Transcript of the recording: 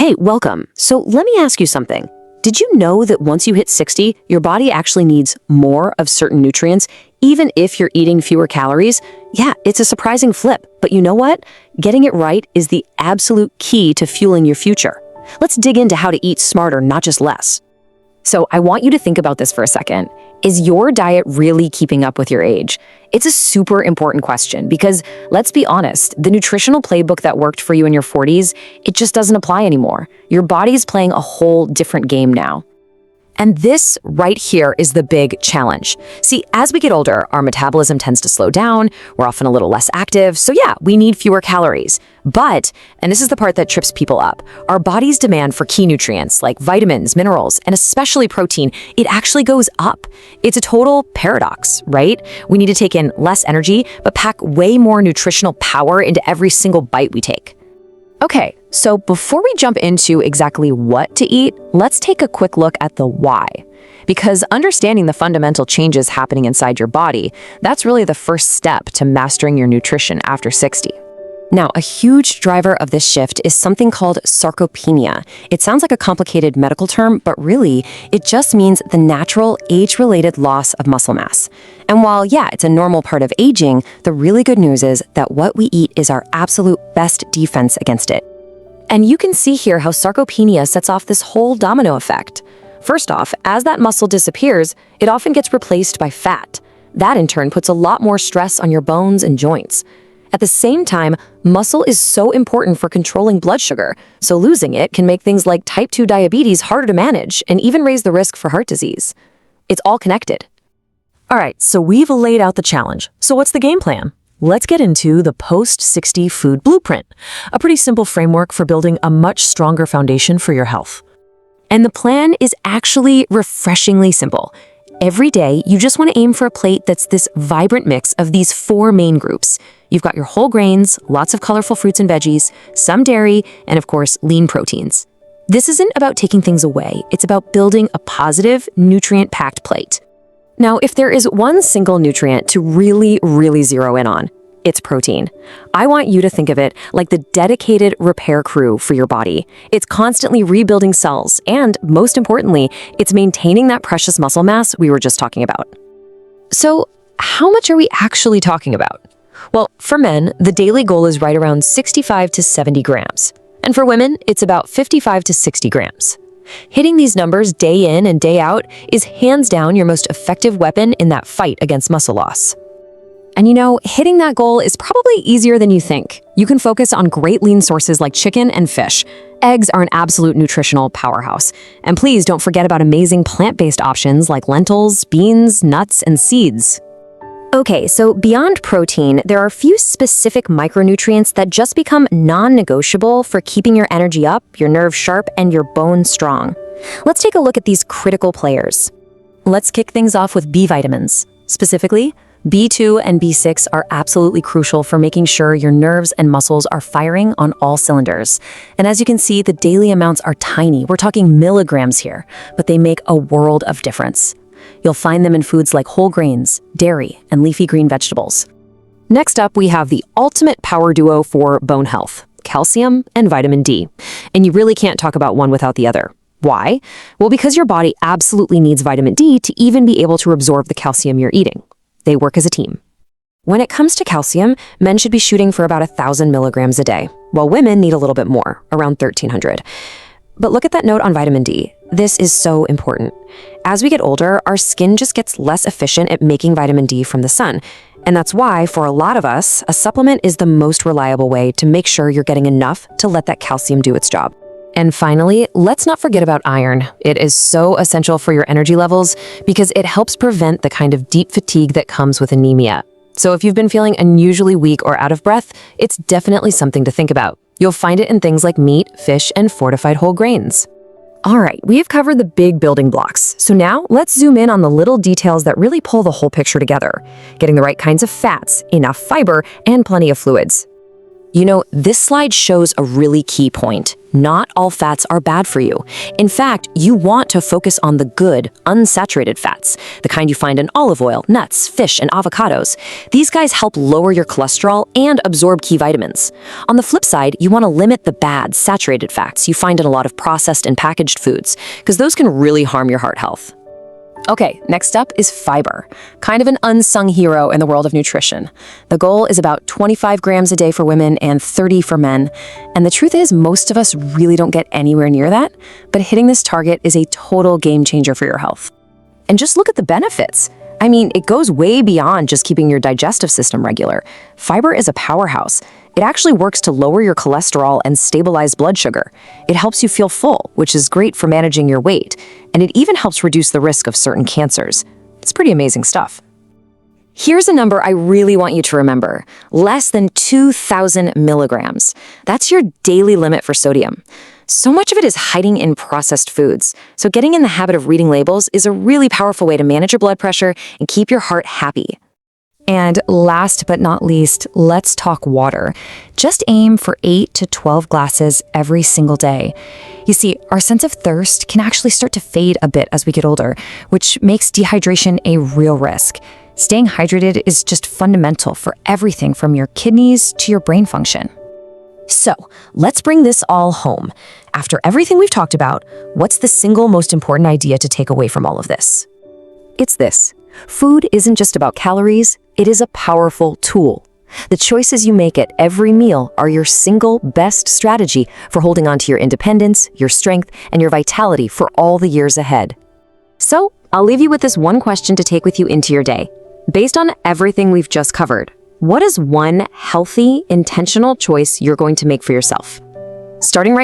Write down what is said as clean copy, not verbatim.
Hey, welcome. So let me ask you something. Did you know that once you hit 60, your body actually needs more of certain nutrients, even if you're eating fewer calories? Yeah, it's a surprising flip. But you know what? Getting it right is the absolute key to fueling your future. Let's dig into how to eat smarter, not just less. So I want you to think about this for a second. Is your diet really keeping up with your age? It's a super important question because, let's be honest, the nutritional playbook that worked for you in your 40s, it just doesn't apply anymore. Your body's playing a whole different game now. And this right here is the big challenge. See, as we get older, our metabolism tends to slow down, we're often a little less active, so yeah, we need fewer calories. But, and this is the part that trips people up, our body's demand for key nutrients like vitamins, minerals, and especially protein, it actually goes up. It's a total paradox, right? We need to take in less energy, but pack way more nutritional power into every single bite we take. Okay, so before we jump into exactly what to eat, let's take a quick look at the why. Because understanding the fundamental changes happening inside your body, that's really the first step to mastering your nutrition after 60. Now, a huge driver of this shift is something called sarcopenia. It sounds like a complicated medical term, but really, it just means the natural age-related loss of muscle mass. And while, yeah, it's a normal part of aging, the really good news is that what we eat is our absolute best defense against it. And you can see here how sarcopenia sets off this whole domino effect. First off, as that muscle disappears, it often gets replaced by fat. That in turn puts a lot more stress on your bones and joints. At the same time, muscle is so important for controlling blood sugar, so losing it can make things like type 2 diabetes harder to manage and even raise the risk for heart disease. It's all connected. All right, so we've laid out the challenge. So what's the game plan? Let's get into the post-60 food blueprint, a pretty simple framework for building a much stronger foundation for your health. And the plan is actually refreshingly simple. Every day, you just want to aim for a plate that's this vibrant mix of these four main groups. You've got your whole grains, lots of colorful fruits and veggies, some dairy, and of course, lean proteins. This isn't about taking things away. It's about building a positive, nutrient-packed plate. Now, if there is one single nutrient to really zero in on, it's protein. I want you to think of it like the dedicated repair crew for your body. It's constantly rebuilding cells, and most importantly, it's maintaining that precious muscle mass we were just talking about. So, how much are we actually talking about? Well, for men, the daily goal is right around 65 to 70 grams. And for women, it's about 55 to 60 grams. Hitting these numbers day in and day out is hands down your most effective weapon in that fight against muscle loss. And you know, hitting that goal is probably easier than you think. You can focus on great lean sources like chicken and fish. Eggs are an absolute nutritional powerhouse. And please don't forget about amazing plant-based options like lentils, beans, nuts, and seeds. Okay, so beyond protein, there are a few specific micronutrients that just become non-negotiable for keeping your energy up, your nerves sharp, and your bones strong. Let's take a look at these critical players. Let's kick things off with B vitamins. Specifically, B2 and B6 are absolutely crucial for making sure your nerves and muscles are firing on all cylinders. And as you can see, the daily amounts are tiny. We're talking milligrams here, but they make a world of difference. You'll find them in foods like whole grains, dairy, and leafy green vegetables. Next up, we have the ultimate power duo for bone health, calcium and vitamin D. And you really can't talk about one without the other. Why? Well, because your body absolutely needs vitamin D to even be able to absorb the calcium you're eating. They work as a team. When it comes to calcium, men should be shooting for about 1,000 milligrams a day, while women need a little bit more, around 1,300. But look at that note on vitamin D. This is so important. As we get older, our skin just gets less efficient at making vitamin D from the sun. And that's why, for a lot of us, a supplement is the most reliable way to make sure you're getting enough to let that calcium do its job. And finally, let's not forget about iron. It is so essential for your energy levels because it helps prevent the kind of deep fatigue that comes with anemia. So if you've been feeling unusually weak or out of breath, it's definitely something to think about. You'll find it in things like meat, fish, and fortified whole grains. All right, we have covered the big building blocks. So now let's zoom in on the little details that really pull the whole picture together. Getting the right kinds of fats, enough fiber, and plenty of fluids. You know, this slide shows a really key point. Not all fats are bad for you. In fact, you want to focus on the good, unsaturated fats, the kind you find in olive oil, nuts, fish, and avocados. These guys help lower your cholesterol and absorb key vitamins. On the flip side, you want to limit the bad, saturated fats you find in a lot of processed and packaged foods, because those can really harm your heart health. Okay, next up is fiber, kind of an unsung hero in the world of nutrition. The goal is about 25 grams a day for women and 30 for men. And the truth is, most of us really don't get anywhere near that, but hitting this target is a total game changer for your health. And just look at the benefits. I mean, it goes way beyond just keeping your digestive system regular. Fiber is a powerhouse. It actually works to lower your cholesterol and stabilize blood sugar. It helps you feel full, which is great for managing your weight, and it even helps reduce the risk of certain cancers. It's pretty amazing stuff. Here's a number I really want you to remember. Less than 2,000 milligrams. That's your daily limit for sodium. So much of it is hiding in processed foods, so getting in the habit of reading labels is a really powerful way to manage your blood pressure and keep your heart happy. And last but not least, let's talk water. Just aim for 8 to 12 glasses every single day. You see, our sense of thirst can actually start to fade a bit as we get older, which makes dehydration a real risk. Staying hydrated is just fundamental for everything from your kidneys to your brain function. So, let's bring this all home. After everything we've talked about, what's the single most important idea to take away from all of this? It's this. Food isn't just about calories, it is a powerful tool. The choices you make at every meal are your single best strategy for holding on to your independence, your strength, and your vitality for all the years ahead. So, I'll leave you with this one question to take with you into your day. Based on everything we've just covered, what is one healthy, intentional choice you're going to make for yourself? Starting right now,